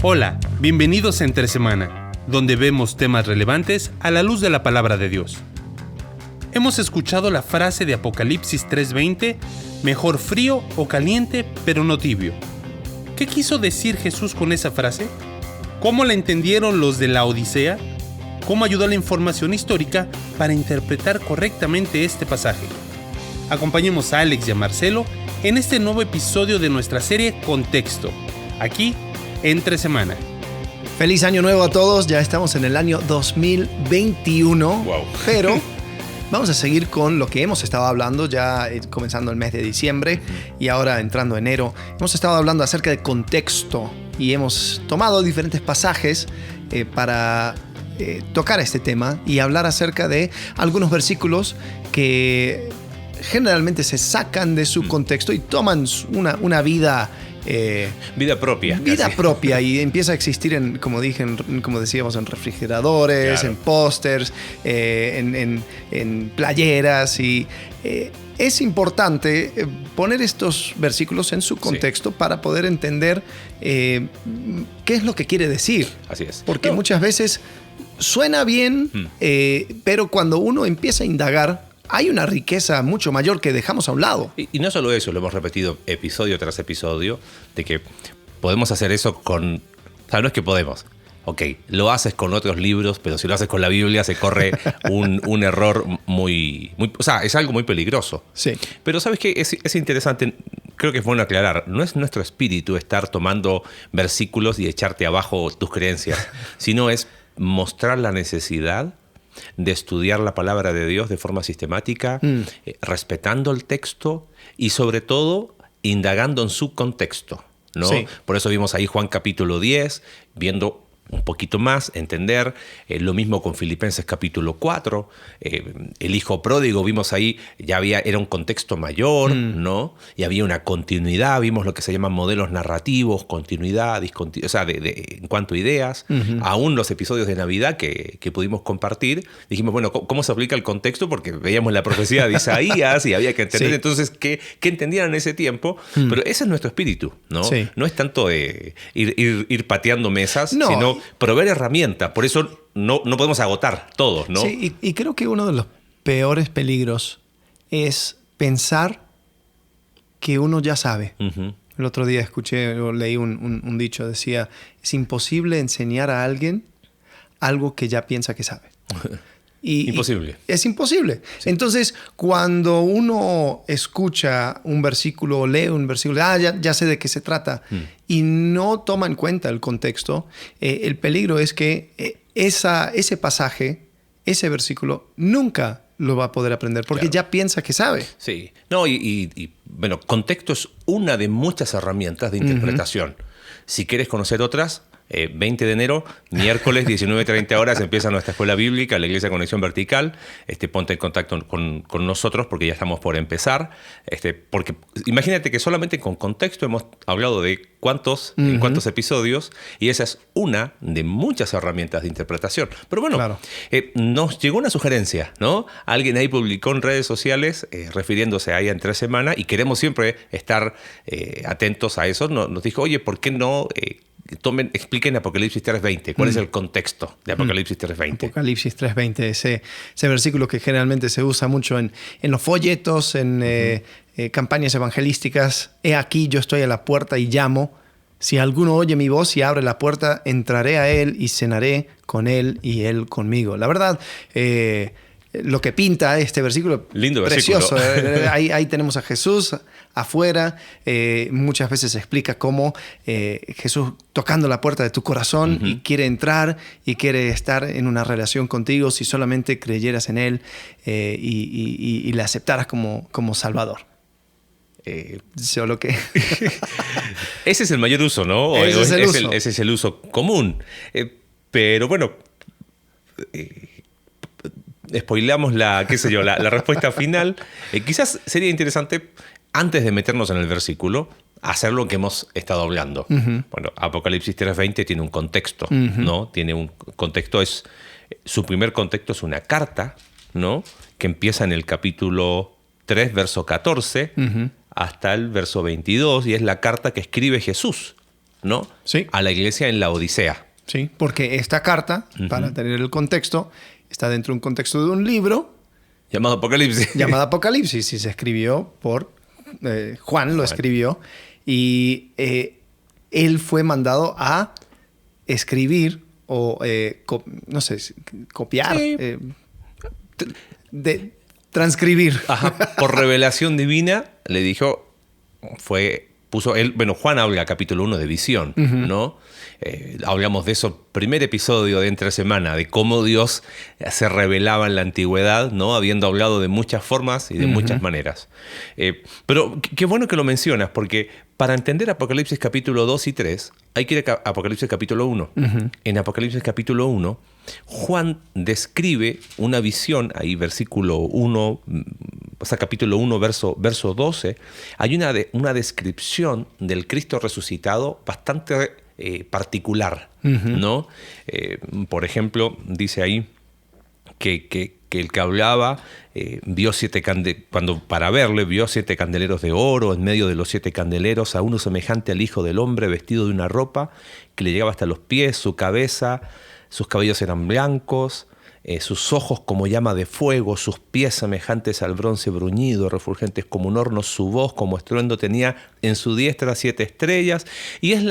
Hola, bienvenidos a Entre Semana, donde vemos temas relevantes a la luz de la palabra de Dios. Hemos escuchado la frase de Apocalipsis 3:20, mejor frío o caliente, pero no tibio. ¿Qué quiso decir Jesús con esa frase? ¿Cómo la entendieron los de la Odisea? ¿Cómo ayudó la información histórica para interpretar correctamente este pasaje? Acompañemos a Alex y a Marcelo en este nuevo episodio de nuestra serie Contexto, aquí Entre Semana. Feliz año nuevo a todos, ya estamos en el año 2021, Wow. Pero vamos a seguir con lo que hemos estado hablando ya comenzando el mes de diciembre y ahora entrando enero. Hemos estado hablando acerca de contexto y hemos tomado diferentes pasajes para tocar este tema y hablar acerca de algunos versículos que generalmente se sacan de su contexto y toman una vida propia. Vida casi. propia y empieza a existir, como decíamos, en refrigeradores, Claro. en pósters, en playeras. Y es importante poner estos versículos en su contexto para poder entender qué es lo que quiere decir. Así es. Porque muchas veces suena bien, pero cuando uno empieza a indagar, hay una riqueza mucho mayor que dejamos a un lado. Y no solo eso, lo hemos repetido episodio tras episodio, de que podemos hacer eso con... O sea, no es que podemos. Ok, lo haces con otros libros, pero si lo haces con la Biblia se corre un error muy... O sea, es algo muy peligroso. Sí. Pero ¿sabes qué? Es interesante, creo que es bueno aclarar. No es nuestro espíritu estar tomando versículos y echarte abajo tus creencias, sino es mostrar la necesidad de estudiar la palabra de Dios de forma sistemática, respetando el texto y sobre todo indagando en su contexto, ¿no? Sí. Por eso vimos ahí Juan capítulo 10, viendo un poquito más, entender, lo mismo con Filipenses capítulo 4, el hijo pródigo, vimos ahí, era un contexto mayor, ¿no? Y había una continuidad, vimos lo que se llaman modelos narrativos, continuidad, o sea, en cuanto a ideas, aún los episodios de Navidad que pudimos compartir, dijimos, bueno, ¿cómo se aplica el contexto? Porque veíamos la profecía de Isaías y había que entender, Sí. entonces, ¿qué entendían en ese tiempo? Pero ese es nuestro espíritu, ¿no? Sí. No es tanto ir pateando mesas, No. sino proveer herramientas. Por eso no podemos agotar todos, ¿no? Sí, y creo que uno de los peores peligros es pensar que uno ya sabe. Ujú. El otro día escuché o leí un dicho, decía, es imposible enseñar a alguien algo que ya piensa que sabe. Imposible. Es imposible. Sí. Entonces, cuando uno escucha un versículo o lee un versículo, ya sé de qué se trata, y no toma en cuenta el contexto, el peligro es que ese pasaje, ese versículo, nunca lo va a poder aprender porque ya piensa que sabe. Sí. No, y bueno, contexto es una de muchas herramientas de interpretación. Si quieres conocer otras, 20 de enero, miércoles, 19:30 horas, empieza nuestra escuela bíblica, la Iglesia Conexión Vertical. Ponte en contacto con nosotros porque ya estamos por empezar. Porque imagínate que solamente con contexto hemos hablado de en cuántos episodios, y esa es una de muchas herramientas de interpretación. Pero bueno, claro. Nos llegó una sugerencia, ¿no? Alguien ahí publicó en redes sociales refiriéndose a ella Entre Semana, y queremos siempre estar atentos a eso. Nos dijo, oye, ¿por qué no expliquen Apocalipsis 3:20? ¿Cuál es el contexto de Apocalipsis 3:20? Apocalipsis 3:20, ese versículo que generalmente se usa mucho en los folletos, en campañas evangelísticas. He aquí, yo estoy a la puerta y llamo. Si alguno oye mi voz y abre la puerta, entraré a él y cenaré con él y él conmigo. La verdad, lo que pinta este versículo, lindo precioso. versículo. Ahí tenemos a Jesús afuera. Muchas veces se explica cómo Jesús tocando la puerta de tu corazón y quiere entrar y quiere estar en una relación contigo si solamente creyeras en Él y le aceptaras como Salvador. Solo que... Ese es el mayor uso, ¿no? Ese es el uso común. Pero bueno, spoileamos la respuesta final. Quizás sería interesante, antes de meternos en el versículo, hacer lo que hemos estado hablando. Bueno, Apocalipsis 3:20 tiene un contexto, ¿no? Tiene un contexto, su primer contexto es una carta, ¿no? Que empieza en el capítulo 3, verso 14, hasta el verso 22, y es la carta que escribe Jesús ¿no? Sí. A la iglesia en la Odisea. Sí, porque esta carta, para tener el contexto, está dentro de un contexto de un libro Llamado Apocalipsis. llamado Apocalipsis y se escribió por Juan, lo escribió, y él fue mandado a escribir o, no sé, copiar, Sí. transcribir. Ajá. Por revelación divina le dijo, puso él, bueno, Juan habla capítulo 1 de visión, ¿no? Hablamos de eso, primer episodio de Entre Semana, de cómo Dios se revelaba en la antigüedad, ¿no? Habiendo hablado de muchas formas y de muchas maneras. Pero qué bueno que lo mencionas, porque para entender Apocalipsis capítulo 2 y 3, hay que ir a Apocalipsis capítulo 1. En Apocalipsis capítulo 1, Juan describe una visión, ahí versículo 1, o sea, capítulo 1, verso 12, hay una descripción del Cristo resucitado bastante particular, ¿no? Por ejemplo, dice ahí que el que hablaba vio para verle, vio 7 candeleros de oro, en medio de los 7 candeleros a uno semejante al Hijo del Hombre, vestido de una ropa que le llegaba hasta los pies, su cabeza, sus cabellos eran blancos, sus ojos como llama de fuego, sus pies semejantes al bronce bruñido, refulgentes como un horno, su voz como estruendo, tenía en su diestra 7 estrellas. Y es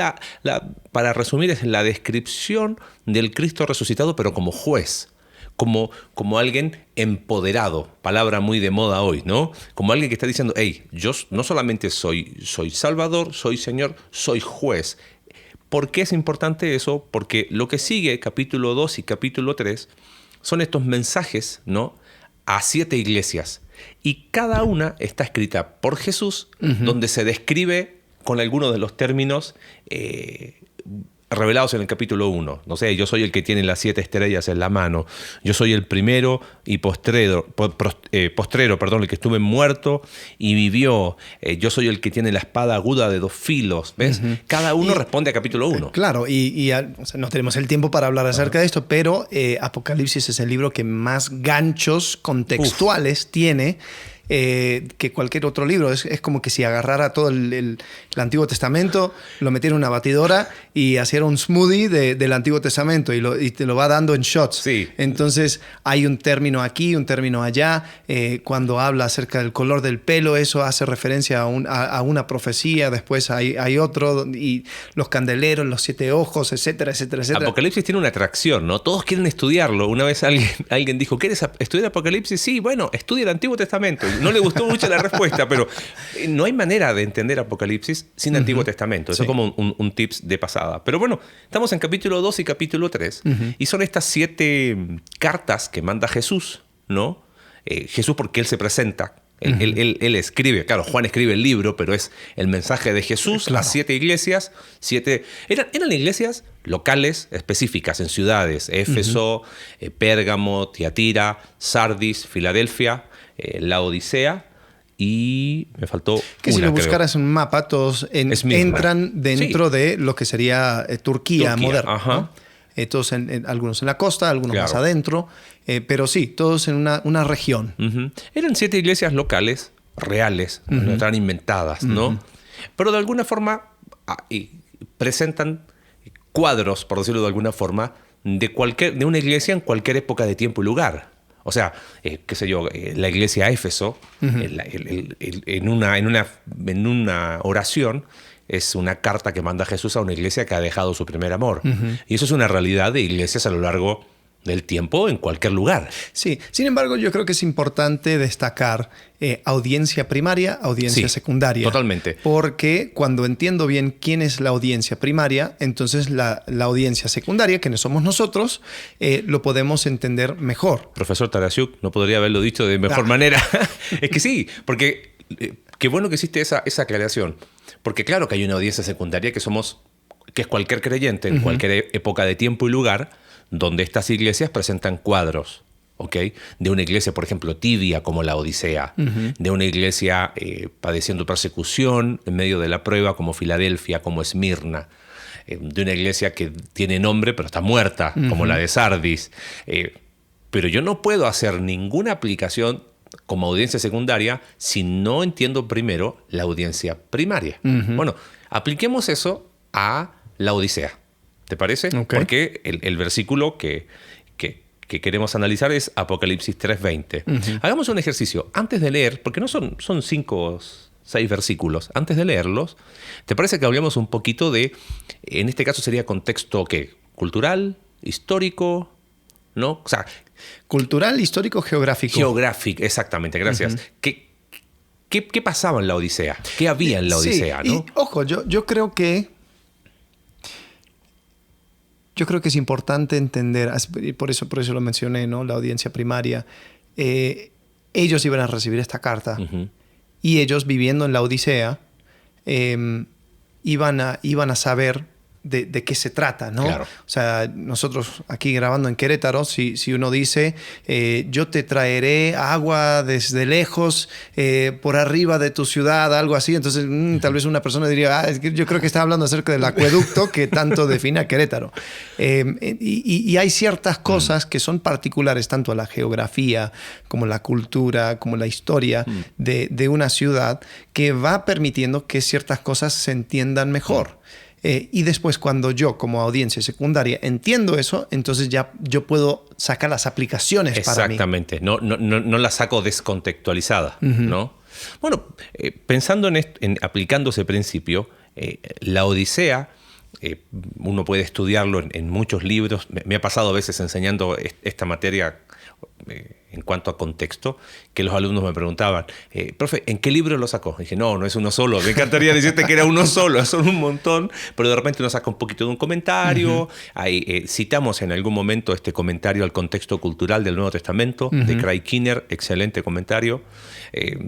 para resumir, es la descripción del Cristo resucitado, pero como juez, como alguien empoderado, palabra muy de moda hoy, ¿no? Como alguien que está diciendo, hey, yo no solamente soy Salvador, soy Señor, soy juez. ¿Por qué es importante eso? Porque lo que sigue, capítulo 2 y capítulo 3, son estos mensajes, ¿no? A 7 iglesias. Y cada una está escrita por Jesús, donde se describe con algunos de los términos revelados en el capítulo 1. No sé, yo soy el que tiene las 7 estrellas en la mano. Yo soy el primero y postrero, el que estuve muerto y vivió. Yo soy el que tiene la espada aguda de 2 filos. ¿Ves? Cada uno responde a capítulo 1. Claro, o sea, no tenemos el tiempo para hablar acerca de esto, pero Apocalipsis es el libro que más ganchos contextuales tiene que cualquier otro libro. Es como que si agarrara todo el Antiguo Testamento, lo metiera en una batidora y hiciera un smoothie del Antiguo Testamento y te lo va dando en shots. Sí. Entonces hay un término aquí, un término allá. Cuando habla acerca del color del pelo, eso hace referencia a una profecía. Después hay otro, y los candeleros, los 7 ojos, etcétera, etcétera, etcétera. Apocalipsis tiene una atracción, ¿no? Todos quieren estudiarlo. Una vez alguien dijo, ¿quieres estudiar Apocalipsis? Sí, bueno, estudia el Antiguo Testamento. No le gustó mucho la respuesta, pero no hay manera de entender Apocalipsis sin Antiguo Testamento. Eso es como un tips de pasada. Pero bueno, estamos en capítulo 2 y capítulo 3. Y son estas 7 cartas que manda Jesús, ¿no? Jesús, porque Él se presenta. Él escribe, claro, Juan escribe el libro, pero es el mensaje de Jesús, claro. Las 7 iglesias, eran iglesias locales específicas en ciudades, Éfeso, Pérgamo, Tiatira, Sardis, Filadelfia, la Odisea, y me faltó que si lo buscaras en un mapa, todos entran dentro de lo que sería Turquía moderna, ¿no? Todos algunos en la costa, algunos más adentro, pero sí, todos en una región. Eran 7 iglesias locales, reales, no estaban inventadas, ¿no? Pero de alguna forma presentan cuadros, por decirlo de alguna forma, de una iglesia en cualquier época de tiempo y lugar. O sea, qué sé yo, la iglesia Éfeso, en una oración, es una carta que manda Jesús a una iglesia que ha dejado su primer amor. Y eso es una realidad de iglesias a lo largo del tiempo en cualquier lugar. Sí, sin embargo, yo creo que es importante destacar audiencia primaria, audiencia secundaria. Totalmente. Porque cuando entiendo bien quién es la audiencia primaria, entonces la audiencia secundaria, que no somos nosotros, lo podemos entender mejor. Profesor Tarasiuk, no podría haberlo dicho de mejor manera. Es que sí, porque qué bueno que existe esa aclaración. Porque claro que hay una audiencia secundaria que es cualquier creyente en cualquier época de tiempo y lugar, donde estas iglesias presentan cuadros, ¿ok? De una iglesia, por ejemplo, tibia como la Odisea, de una iglesia padeciendo persecución en medio de la prueba como Filadelfia, como Esmirna, de una iglesia que tiene nombre pero está muerta, como la de Sardis. Pero yo no puedo hacer ninguna aplicación como audiencia secundaria si no entiendo primero la audiencia primaria. Bueno, apliquemos eso a la Odisea. ¿Te parece? Ok. Porque el versículo que queremos analizar es Apocalipsis 3:20. Hagamos un ejercicio. Antes de leer, porque no son 5 o 6 versículos, antes de leerlos, ¿te parece que hablemos un poquito de, en este caso sería contexto, ¿qué? ¿Cultural? ¿Histórico? ¿No? O sea, Cultural, histórico, geográfico. geográfico, exactamente, gracias. ¿Qué pasaba en la Odisea? ¿Qué había en la Odisea? Sí, ¿no? y, ojo, yo creo que es importante entender, por eso lo mencioné, ¿no? La audiencia primaria. Ellos iban a recibir esta carta y ellos, viviendo en la Odisea, iban a saber de qué se trata, ¿no? Claro. O sea, nosotros aquí grabando en Querétaro, si uno dice, yo te traeré agua desde lejos, por arriba de tu ciudad, algo así, entonces tal vez una persona diría, es que yo creo que está hablando acerca del acueducto que tanto define a Querétaro. Y hay ciertas cosas que son particulares tanto a la geografía como la cultura, como la historia de una ciudad, que va permitiendo que ciertas cosas se entiendan mejor. Y después, cuando yo, como audiencia secundaria, entiendo eso, entonces ya yo puedo sacar las aplicaciones para mí. Exactamente. No la saco descontextualizada, ¿no? Bueno, pensando en aplicando ese principio, la Odisea, uno puede estudiarlo en muchos libros. Me ha pasado a veces enseñando esta materia en cuanto a contexto, que los alumnos me preguntaban, profe, ¿en qué libro lo sacó? Y dije, no es uno solo. Me encantaría decirte que era uno solo, son un montón, pero de repente uno saca un poquito de un comentario. Ahí, citamos en algún momento este comentario al contexto cultural del Nuevo Testamento, de Craig Kinner, excelente comentario.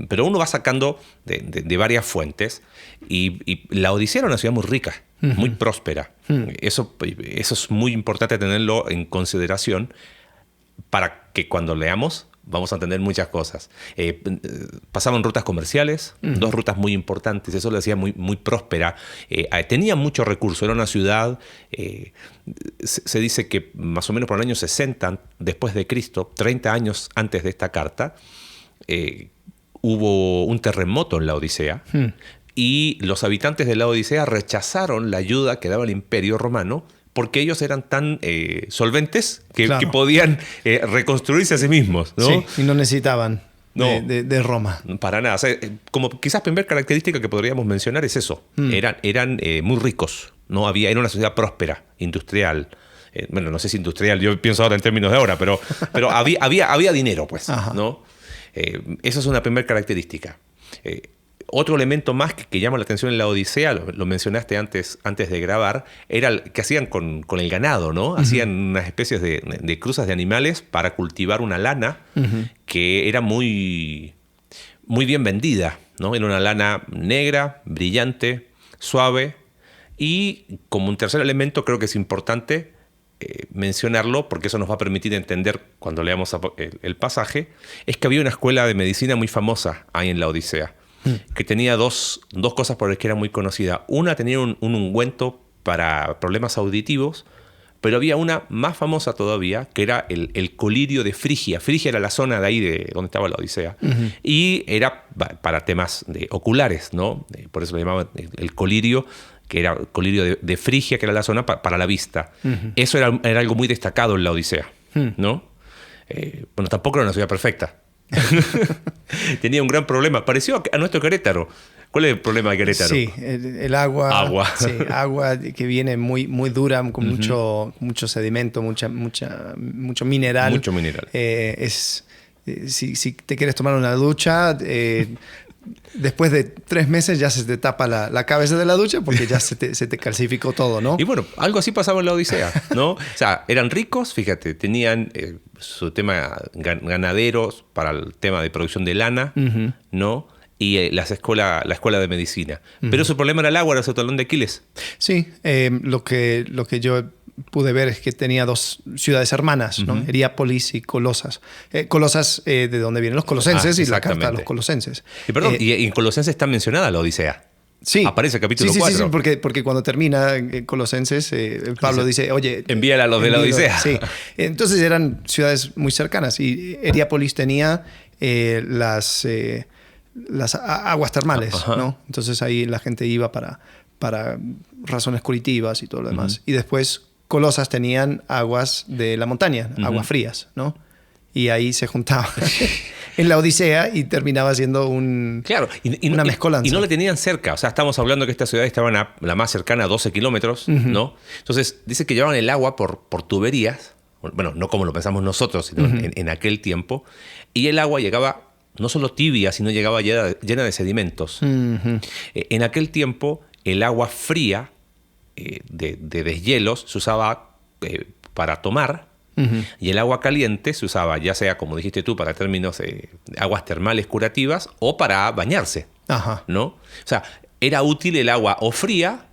Pero uno va sacando de varias fuentes, y la Odisea era una ciudad muy rica, muy próspera. Eso es muy importante tenerlo en consideración, para que cuando leamos vamos a entender muchas cosas. Pasaban rutas comerciales, 2 rutas muy importantes, eso lo hacía muy, muy próspera. Tenía mucho recurso, era una ciudad, se dice que más o menos por el año 60 después de Cristo, 30 años antes de esta carta, hubo un terremoto en la Odisea, y los habitantes de la Odisea rechazaron la ayuda que daba el Imperio Romano, porque ellos eran tan solventes que podían reconstruirse a sí mismos, ¿no? Sí, y no necesitaban de Roma. Para nada. O sea, como quizás primera característica que podríamos mencionar es eso. Eran muy ricos, ¿no? Era una sociedad próspera, industrial. Bueno, no sé si industrial, yo pienso ahora en términos de ahora, pero había dinero, pues, ¿no? Esa es una primera característica. Otro elemento más que llama la atención en la Odisea, lo mencionaste antes de grabar, era el que hacían con el ganado, ¿no? Hacían unas especies de cruzas de animales para cultivar una lana que era muy, muy bien vendida, ¿no? Era una lana negra, brillante, suave. Y como un tercer elemento, creo que es importante mencionarlo, porque eso nos va a permitir entender cuando leamos el pasaje, es que había una escuela de medicina muy famosa ahí en la Odisea, que tenía dos cosas por las que era muy conocida. Una, tenía un ungüento para problemas auditivos, pero había una más famosa todavía, que era el colirio de Frigia. Frigia era la zona de ahí de donde estaba la Odisea, y era para temas oculares, ¿no? Por eso lo llamaban el colirio, que era el colirio de Frigia, que era la zona para la vista. Eso era algo muy destacado en la Odisea, ¿no? Bueno, tampoco era una ciudad perfecta. Tenía un gran problema, parecido a nuestro Querétaro. ¿Cuál es el problema de Querétaro? Sí, el agua. Sí, agua que viene muy, muy dura, con mucho sedimento, mucho mineral. Mucho mineral. Si te quieres tomar una ducha, después de 3 meses ya se te tapa la cabeza de la ducha, porque ya se te calcificó todo, ¿no? Y bueno, algo así pasaba en la Odisea, ¿no? O sea, eran ricos, fíjate, tenían su tema ganaderos para el tema de producción de lana, ¿no? Y la escuela de medicina. Pero su problema era el agua, era su talón de Aquiles. Sí, lo que yo pude ver es que tenía 2 ciudades hermanas, ¿no? Heriápolis y Colosas. Colosas, de donde vienen los colosenses, y la carta a los colosenses. Y perdón, y en Colosenses está mencionada la Odisea. Sí. Aparece el capítulo 4. Sí, porque cuando termina Colosenses, Pablo dice, oye... Envíala a los de la Odisea. Sí. Entonces eran ciudades muy cercanas, y Heriápolis tenía las aguas termales, ¿no? Entonces ahí la gente iba para para razones curativas y todo lo demás. Y después Colosas tenían aguas de la montaña, aguas frías, ¿no? Y ahí se juntaba en la Odisea y terminaba siendo una mezcolanza. Y no la tenían cerca. O sea, estamos hablando que estas ciudades estaban la más cercana a 12 kilómetros, ¿no? Entonces, dice que llevaban el agua por tuberías. Bueno, no como lo pensamos nosotros, sino en aquel tiempo. Y el agua llegaba no solo tibia, sino llegaba llena de sedimentos. En aquel tiempo, el agua fría de deshielos se usaba para tomar. Y el agua caliente se usaba, ya sea, como dijiste tú, para términos aguas termales curativas o para bañarse, ¿no? O sea, era útil el agua o fría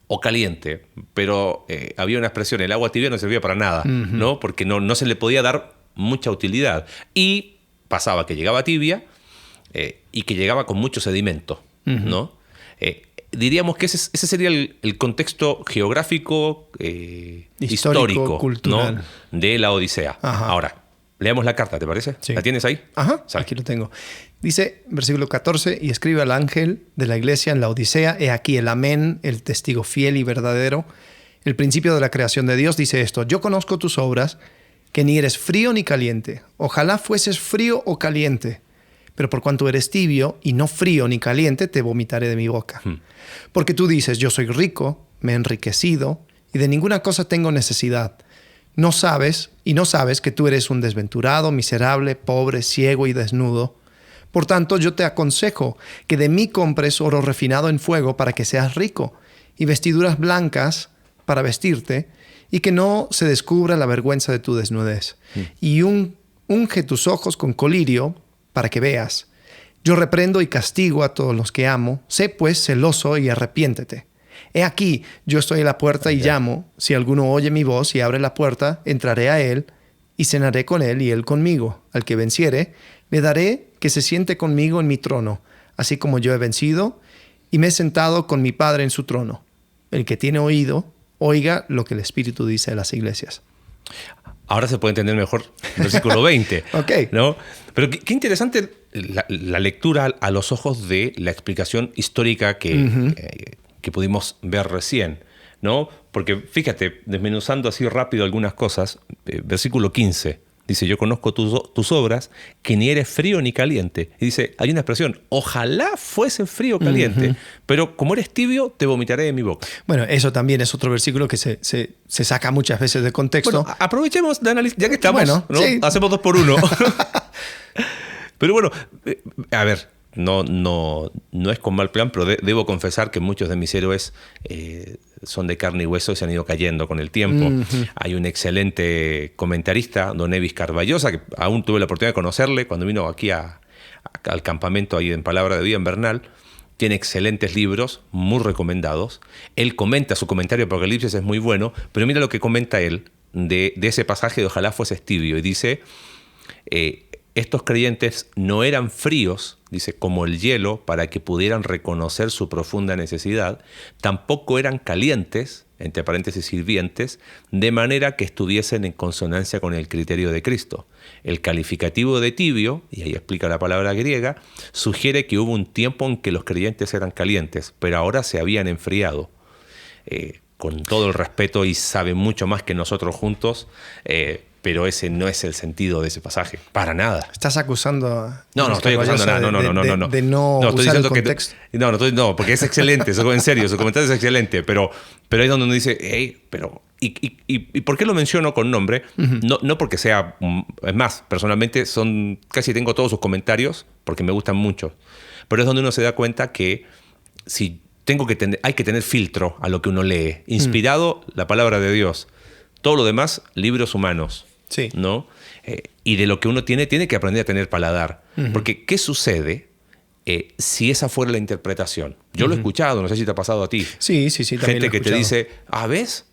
o caliente, pero había una expresión, el agua tibia no servía para nada, ¿no? Porque no se le podía dar mucha utilidad. Y pasaba que llegaba tibia y que llegaba con mucho sedimento, ¿no? Diríamos que ese sería el contexto geográfico, histórico, cultural, ¿no? De la Odisea. Ahora, leamos la carta, ¿te parece? Sí. ¿La tienes ahí? Aquí lo tengo. Dice, versículo 14, y escribe al ángel de la iglesia en la Odisea, he aquí el amén, el testigo fiel y verdadero, el principio de la creación de Dios, dice esto, yo conozco tus obras, que ni eres frío ni caliente. Ojalá fueses frío o caliente. Pero por cuanto eres tibio y no frío ni caliente, te vomitaré de mi boca. Porque tú dices, yo soy rico, me he enriquecido, y de ninguna cosa tengo necesidad. No sabes que tú eres un desventurado, miserable, pobre, ciego y desnudo. Por tanto, yo te aconsejo que de mí compres oro refinado en fuego para que seas rico, y vestiduras blancas para vestirte, y que no se descubra la vergüenza de tu desnudez. Y unge tus ojos con colirio para que veas. Yo reprendo y castigo a todos los que amo. Sé pues celoso y arrepiéntete. He aquí, yo estoy a la puerta y llamo. Si alguno oye mi voz y abre la puerta, entraré a él y cenaré con él y él conmigo. Al que venciere, le daré que se siente conmigo en mi trono, así como yo he vencido y me he sentado con mi Padre en su trono. El que tiene oído, oiga lo que el Espíritu dice a las iglesias. Ahora se puede entender mejor el versículo 20. ¿No? Pero qué interesante la lectura a los ojos de la explicación histórica que pudimos ver recién, ¿no? Porque fíjate, desmenuzando así rápido algunas cosas, versículo 15, dice, yo conozco tus obras, que ni eres frío ni caliente. Y dice, hay una expresión, ojalá fuese frío o caliente, pero como eres tibio, te vomitaré de mi boca. Bueno, eso también es otro versículo que se saca muchas veces de contexto. Bueno, aprovechemos de analizar, ya que estamos, bueno, ¿no? Sí. Hacemos 2 por 1. Pero bueno, a ver, no es con mal plan, pero debo confesar que muchos de mis héroes son de carne y hueso y se han ido cayendo con el tiempo. Hay un excelente comentarista, don Evis Carballosa, que aún tuve la oportunidad de conocerle cuando vino aquí al campamento ahí en Palabra de Vida en Bernal. Tiene excelentes libros, muy recomendados. Él comenta, su comentario de Apocalipsis es muy bueno, pero mira lo que comenta él de ese pasaje de ojalá fueses tibio. Y dice, estos creyentes no eran fríos, dice, como el hielo, para que pudieran reconocer su profunda necesidad. Tampoco eran calientes, entre paréntesis sirvientes, de manera que estuviesen en consonancia con el criterio de Cristo. El calificativo de tibio, y ahí explica la palabra griega, sugiere que hubo un tiempo en que los creyentes eran calientes, pero ahora se habían enfriado. Con todo el respeto, y sabe mucho más que nosotros juntos, pero ese no es el sentido de ese pasaje, para nada. ¿Estás acusando a... No estoy acusando nada, no. De no usar el contexto. No, porque es excelente, en serio, su comentario es excelente, pero ahí es donde uno dice, hey, pero... ¿Y por qué lo menciono con nombre? No porque sea... Es más, personalmente casi tengo todos sus comentarios, porque me gustan mucho, pero es donde uno se da cuenta que si hay que tener filtro a lo que uno lee. Inspirado, la palabra de Dios. Todo lo demás, libros humanos. Sí. ¿No? Y de lo que uno tiene que aprender a tener paladar. Porque, ¿qué sucede si esa fuera la interpretación? Yo lo he escuchado, no sé si te ha pasado a ti. Sí. Gente que te dice, ¿ves?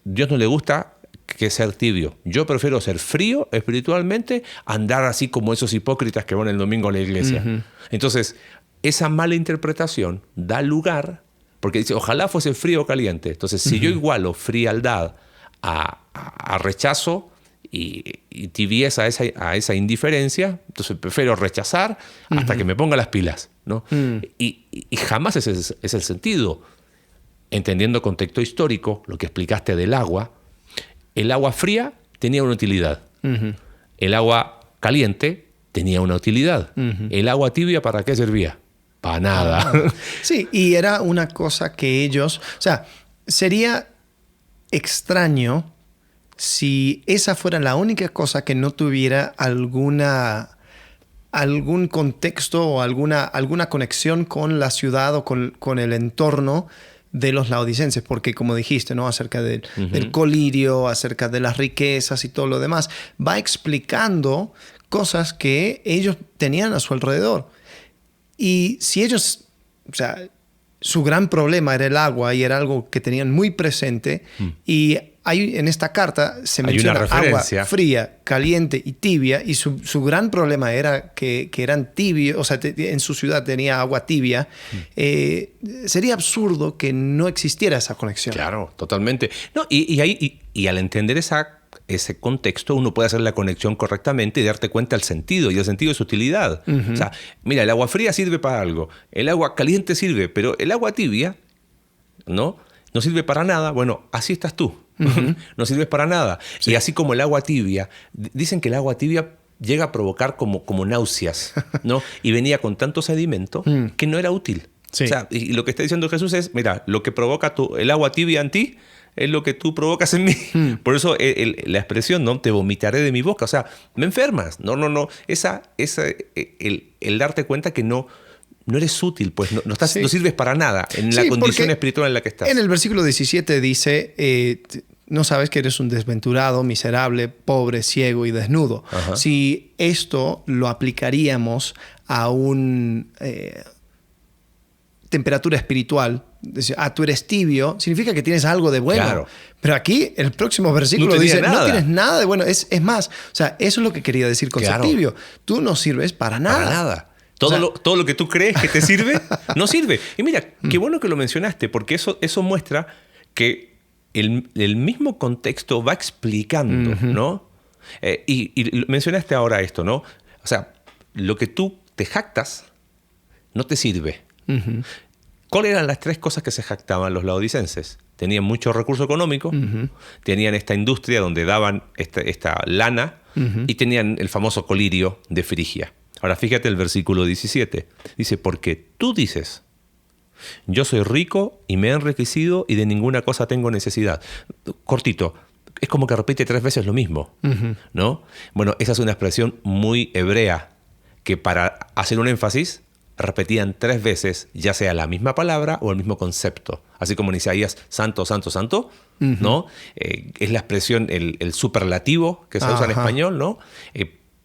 Dios no le gusta que ser tibio. Yo prefiero ser frío espiritualmente, andar así como esos hipócritas que van el domingo a la iglesia. Entonces, esa mala interpretación da lugar, porque dice, ojalá fuese frío o caliente. Entonces, si yo igualo frialdad a rechazo y tibieza a esa indiferencia, entonces prefiero rechazar hasta que me ponga las pilas, ¿no? Y jamás ese es el sentido. Entendiendo contexto histórico, lo que explicaste del agua, el agua fría tenía una utilidad. El agua caliente tenía una utilidad. El agua tibia, ¿para qué servía? Para nada. Sí, y era una cosa que ellos... O sea, sería extraño si esa fuera la única cosa que no tuviera algún contexto o alguna conexión con la ciudad o con el entorno de los laodicenses, porque como dijiste, ¿no? Acerca del colirio, acerca de las riquezas y todo lo demás, va explicando cosas que ellos tenían a su alrededor. Y si ellos, o sea, su gran problema era el agua y era algo que tenían muy presente, y en esta carta se menciona agua fría, caliente y tibia, y su gran problema era que eran tibios, o sea, en su ciudad tenía agua tibia. Sería absurdo que no existiera esa conexión. Claro, totalmente. No, y al entender ese contexto, uno puede hacer la conexión correctamente y darte cuenta del sentido, y el sentido es su utilidad. O sea, mira, el agua fría sirve para algo, el agua caliente sirve, pero el agua tibia, ¿no sirve para nada. Bueno, así estás tú. No sirves para nada. Sí. Y así como el agua tibia, dicen que el agua tibia llega a provocar como náuseas, ¿no? Y venía con tanto sedimento que no era útil. Sí. O sea, y lo que está diciendo Jesús es, mira, lo que provoca el agua tibia en ti es lo que tú provocas en mí. Por eso la expresión, ¿no? Te vomitaré de mi boca. O sea, me enfermas. No. El darte cuenta que no eres útil, pues no sirves para nada en la condición espiritual en la que estás. En el versículo 17 dice, no sabes que eres un desventurado, miserable, pobre, ciego y desnudo. Ajá. Si esto lo aplicaríamos a un temperatura espiritual, tú eres tibio, significa que tienes algo de bueno. Claro. Pero aquí el próximo versículo dice, no tienes nada de bueno. Es más, o sea, eso es lo que quería decir con ser tibio. Tú no sirves para nada. Para nada. Todo lo que tú crees que te sirve, no sirve. Y mira, qué bueno que lo mencionaste, porque eso muestra que el mismo contexto va explicando, ¿no? Y mencionaste ahora esto, ¿no? O sea, lo que tú te jactas no te sirve. ¿Cuáles eran las 3 cosas que se jactaban los laodicenses? Tenían mucho recurso económico, tenían esta industria donde daban esta lana, y tenían el famoso colirio de Frigia. Ahora fíjate el versículo 17. Dice, porque tú dices, yo soy rico y me he enriquecido y de ninguna cosa tengo necesidad. Cortito, es como que repite 3 veces lo mismo, ¿no? Bueno, esa es una expresión muy hebrea que para hacer un énfasis repetían 3 veces, ya sea la misma palabra o el mismo concepto. Así como en Isaías, santo, santo, santo, ¿no? Es la expresión, el superlativo que se usa en español, ¿no?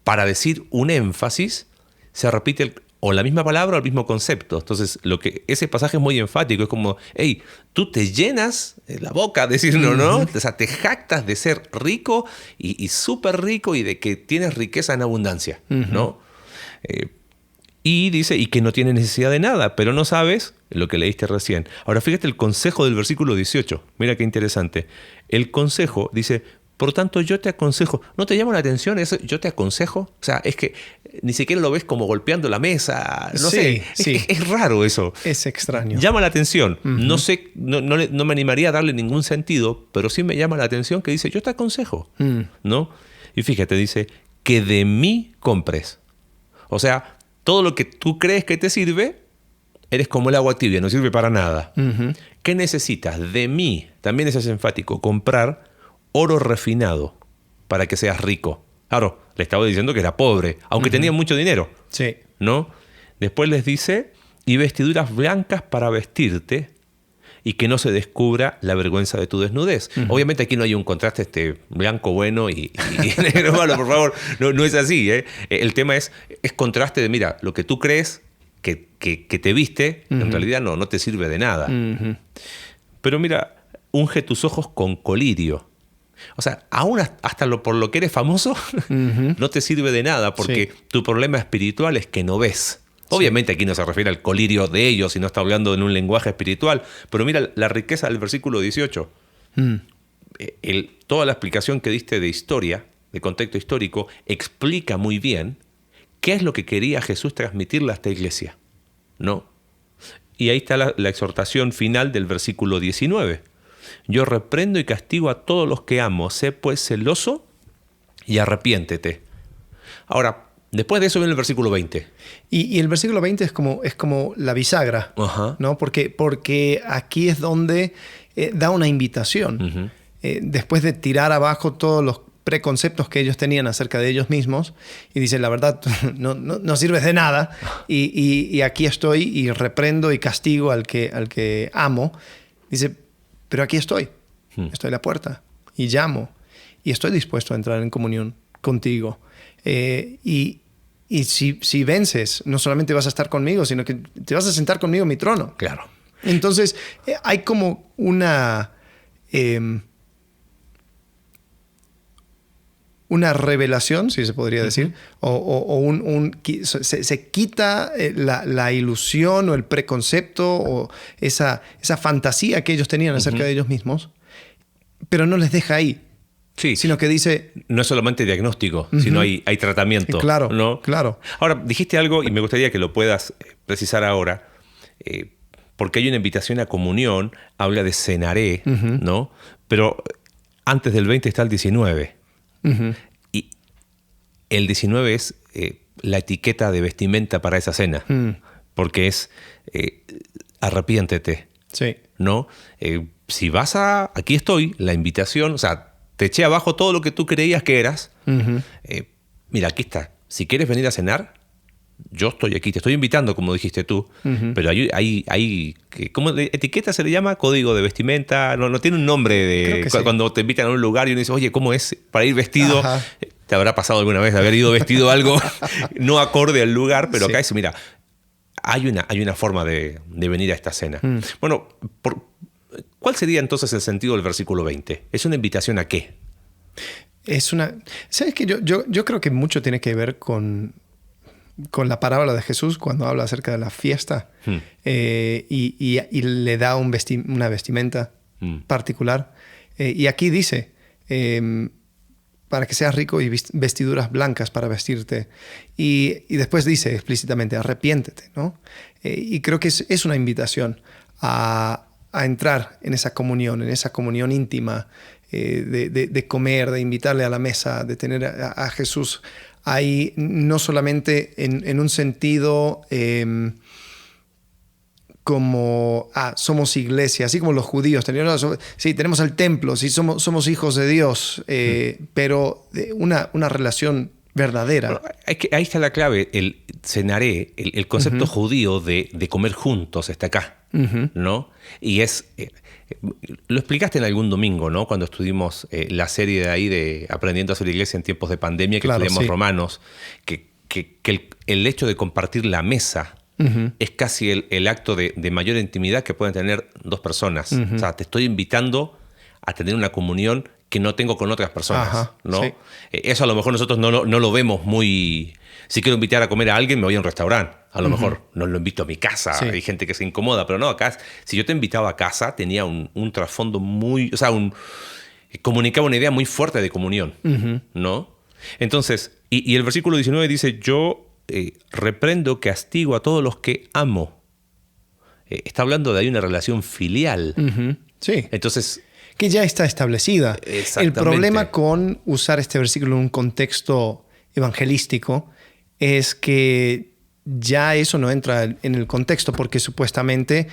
Para decir un énfasis, se repite o la misma palabra o el mismo concepto. Entonces, ese pasaje es muy enfático. Es como, hey, tú te llenas la boca, decirlo, ¿no? O sea, te jactas de ser rico y súper rico y de que tienes riqueza en abundancia, ¿no? Y dice, y que no tienes necesidad de nada, pero no sabes lo que leíste recién. Ahora, fíjate el consejo del versículo 18. Mira qué interesante. El consejo dice, por tanto, yo te aconsejo. ¿No te llama la atención eso? Yo te aconsejo. O sea, es que ni siquiera lo ves como golpeando la mesa. No sé. Es raro eso. Es extraño. Llama la atención. No sé, no me animaría a darle ningún sentido, pero sí me llama la atención que dice, yo te aconsejo. ¿No? Y fíjate, dice, que de mí compres. O sea, todo lo que tú crees que te sirve, eres como el agua tibia, no sirve para nada. ¿Qué necesitas? De mí, también eso es enfático, comprar oro refinado para que seas rico. Claro, le estaba diciendo que era pobre, aunque tenía mucho dinero. Sí. ¿No? Después les dice, y vestiduras blancas para vestirte y que no se descubra la vergüenza de tu desnudez. Obviamente aquí no hay un contraste blanco bueno y negro malo, por favor. No es así, ¿eh? El tema es contraste de, mira, lo que tú crees que te viste, en realidad no te sirve de nada. Pero mira, unge tus ojos con colirio. O sea, aún hasta por lo que eres famoso, no te sirve de nada, porque tu problema espiritual es que no ves. Obviamente aquí no se refiere al colirio de ellos, sino está hablando en un lenguaje espiritual. Pero mira la riqueza del versículo 18. Toda la explicación que diste de historia, de contexto histórico, explica muy bien qué es lo que quería Jesús transmitirle a esta iglesia, ¿no? Y ahí está la exhortación final del versículo 19. Yo reprendo y castigo a todos los que amo, sé pues celoso y arrepiéntete. Ahora, después de eso viene el versículo 20. Y el versículo 20 es como la bisagra, Ajá. ¿no? Porque aquí es donde da una invitación. Uh-huh. Después de tirar abajo todos los preconceptos que ellos tenían acerca de ellos mismos, y dice, la verdad, no sirves de nada, y aquí estoy y reprendo y castigo al que amo. Dice, pero aquí estoy a la puerta y llamo y estoy dispuesto a entrar en comunión contigo. Y si vences, no solamente vas a estar conmigo, sino que te vas a sentar conmigo en mi trono. Claro. Entonces, hay como una revelación, si se podría decir, se quita la ilusión o el preconcepto o esa fantasía que ellos tenían acerca de ellos mismos, pero no les deja ahí. Sí. Sino que dice... No es solamente diagnóstico, sino hay tratamiento. Claro, ¿no? claro. Ahora, dijiste algo y me gustaría que lo puedas precisar ahora, porque hay una invitación a comunión, habla de cenaré, ¿no? Pero antes del 20 está el 19. Y el 19 es la etiqueta de vestimenta para esa cena, porque es arrepiéntete, Sí. ¿no? Si vas aquí estoy, la invitación, o sea, te eché abajo todo lo que tú creías que eras. Mira, aquí está. Si quieres venir a cenar, yo estoy aquí. Te estoy invitando, como dijiste tú. Pero hay ¿cómo etiqueta se le llama? Código de vestimenta. No tiene un nombre cuando te invitan a un lugar y uno dice, oye, ¿cómo es para ir vestido? Ajá. Te habrá pasado alguna vez de haber ido vestido algo no acorde al lugar, pero acá dice, mira, hay una forma de venir a esta cena. Bueno, ¿cuál sería entonces el sentido del versículo 20? ¿Es una invitación a qué? ¿Sabes qué? Yo creo que mucho tiene que ver con la parábola de Jesús cuando habla acerca de la fiesta y le da una vestimenta particular. Y aquí dice, para que seas rico y vestiduras blancas para vestirte. Y después dice explícitamente, arrepiéntete, ¿no? Y creo que es una invitación a entrar en esa comunión íntima, de comer, de invitarle a la mesa, de tener a Jesús ahí, no solamente en un sentido como somos iglesia, así como los judíos tenemos el templo, sí, somos hijos de Dios, pero una relación verdadera. Bueno, ahí está la clave, el cenaré, el concepto judío de comer juntos está acá, ¿no? Y lo explicaste en algún domingo, ¿no? Cuando estuvimos la serie de ahí de Aprendiendo a hacer iglesia en tiempos de pandemia, que estudiamos Romanos, que el hecho de compartir la mesa es casi el acto de mayor intimidad que pueden tener dos personas. O sea, te estoy invitando a tener una comunión que no tengo con otras personas, ¿no? Sí. Eso a lo mejor nosotros no lo vemos muy... Si quiero invitar a comer a alguien, me voy a un restaurante. A lo mejor no lo invito a mi casa. Sí. Hay gente que se incomoda, pero no, acá, si yo te invitaba a casa, tenía un trasfondo muy... O sea, comunicaba una idea muy fuerte de comunión, ¿no? Entonces, y el versículo 19 dice, yo reprendo, castigo a todos los que amo. Está hablando de ahí una relación filial. Sí. Entonces... que ya está establecida. El problema con usar este versículo en un contexto evangelístico es que ya eso no entra en el contexto, porque supuestamente,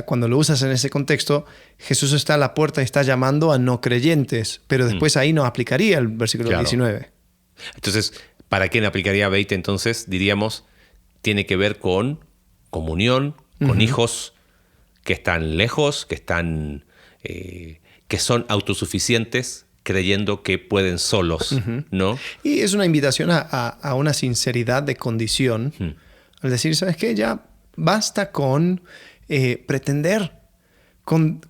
cuando lo usas en ese contexto, Jesús está a la puerta y está llamando a no creyentes, pero después ahí no aplicaría el versículo 19. Entonces, ¿para quién aplicaría 20? Entonces, diríamos, tiene que ver con comunión, con hijos que están lejos, que son autosuficientes, creyendo que pueden solos, ¿no? Y es una invitación a una sinceridad de condición. Al decir, ¿sabes qué? Ya basta con pretender, con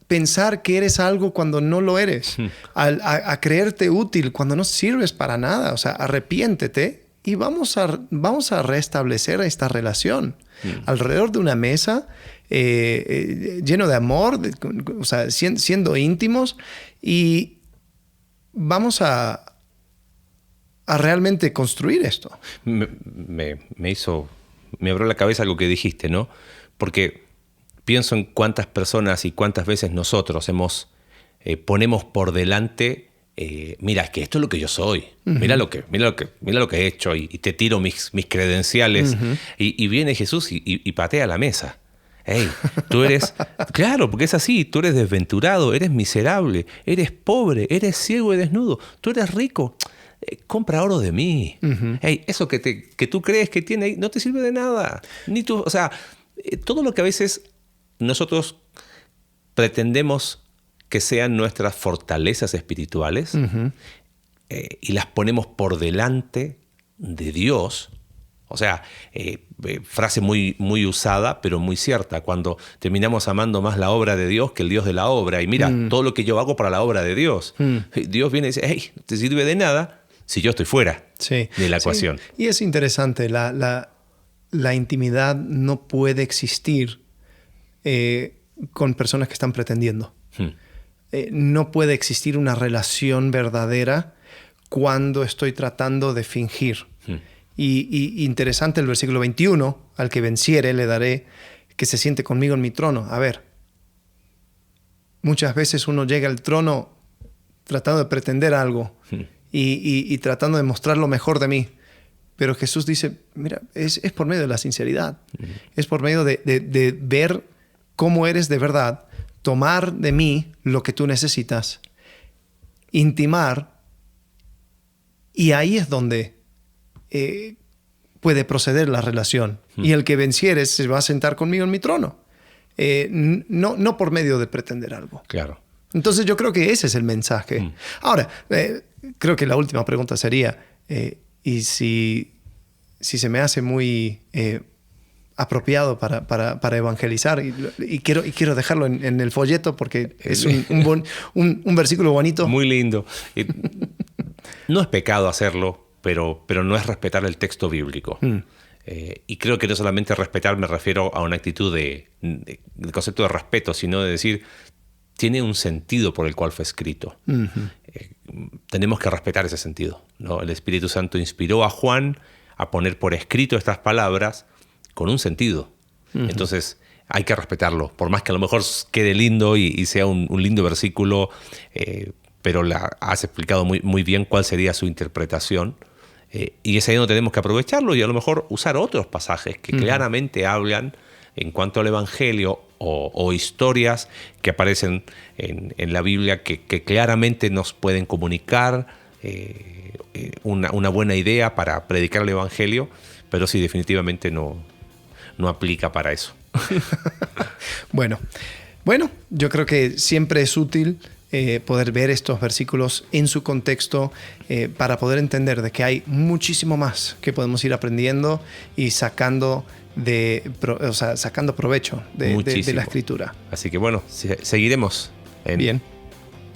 pensar que eres algo cuando no lo eres, a creerte útil cuando no sirves para nada. O sea, arrepiéntete y vamos a restablecer esta relación alrededor de una mesa, lleno de amor, siendo íntimos, y vamos a realmente construir esto. Me abrió la cabeza algo que dijiste, ¿no? Porque pienso en cuántas personas y cuántas veces nosotros ponemos por delante, mira, es que esto es lo que yo soy, mira lo que he hecho, y te tiro mis credenciales, y viene Jesús y patea la mesa. Hey, tú eres, claro, porque es así, tú eres desventurado, eres miserable, eres pobre, eres ciego y desnudo, tú eres rico. Compra oro de mí. Hey, eso que tú crees que tiene ahí no te sirve de nada. Ni tú, o sea, todo lo que a veces nosotros pretendemos que sean nuestras fortalezas espirituales y las ponemos por delante de Dios. O sea, frase muy, muy usada, pero muy cierta. Cuando terminamos amando más la obra de Dios que el Dios de la obra. Y mira, todo lo que yo hago para la obra de Dios. Dios viene y dice, hey, no te sirve de nada si yo estoy fuera de la ecuación. Sí. Y es interesante, la intimidad no puede existir con personas que están pretendiendo. No puede existir una relación verdadera cuando estoy tratando de fingir. Y interesante el versículo 21, al que venciere le daré que se siente conmigo en mi trono. A ver, muchas veces uno llega al trono tratando de pretender algo y tratando de mostrar lo mejor de mí. Pero Jesús dice, mira, es por medio de la sinceridad. Es por medio de ver cómo eres de verdad, tomar de mí lo que tú necesitas, intimar, y ahí es donde puede proceder la relación. Y el que venciere se va a sentar conmigo en mi trono. No por medio de pretender algo. Claro. Entonces yo creo que ese es el mensaje. Ahora, creo que la última pregunta sería, y si se me hace muy apropiado para evangelizar, y quiero dejarlo en el folleto porque es un versículo bonito. Muy lindo. No es pecado hacerlo, pero no es respetar el texto bíblico. Y creo que no solamente respetar me refiero a una actitud de concepto de respeto, sino de decir, tiene un sentido por el cual fue escrito. Tenemos que respetar ese sentido, ¿no? El Espíritu Santo inspiró a Juan a poner por escrito estas palabras con un sentido. Entonces hay que respetarlo, por más que a lo mejor quede lindo y sea un lindo versículo, pero has explicado muy, muy bien cuál sería su interpretación. Y es ahí donde tenemos que aprovecharlo y a lo mejor usar otros pasajes que claramente hablan en cuanto al Evangelio o historias que aparecen en la Biblia que claramente nos pueden comunicar una buena idea para predicar el Evangelio, pero sí, definitivamente no aplica para eso. Bueno, yo creo que siempre es útil poder ver estos versículos en su contexto para poder entender de que hay muchísimo más que podemos ir aprendiendo y sacando provecho de la Escritura. Así que bueno, seguiremos en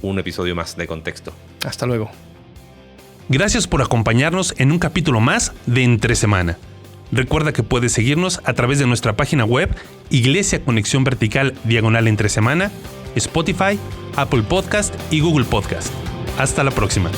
un episodio más de Contexto. Hasta luego. Gracias por acompañarnos en un capítulo más de Entre Semana. Recuerda que puedes seguirnos a través de nuestra página web Iglesia Conexión Vertical /Entre Semana, Spotify, Apple Podcast y Google Podcast. Hasta la próxima.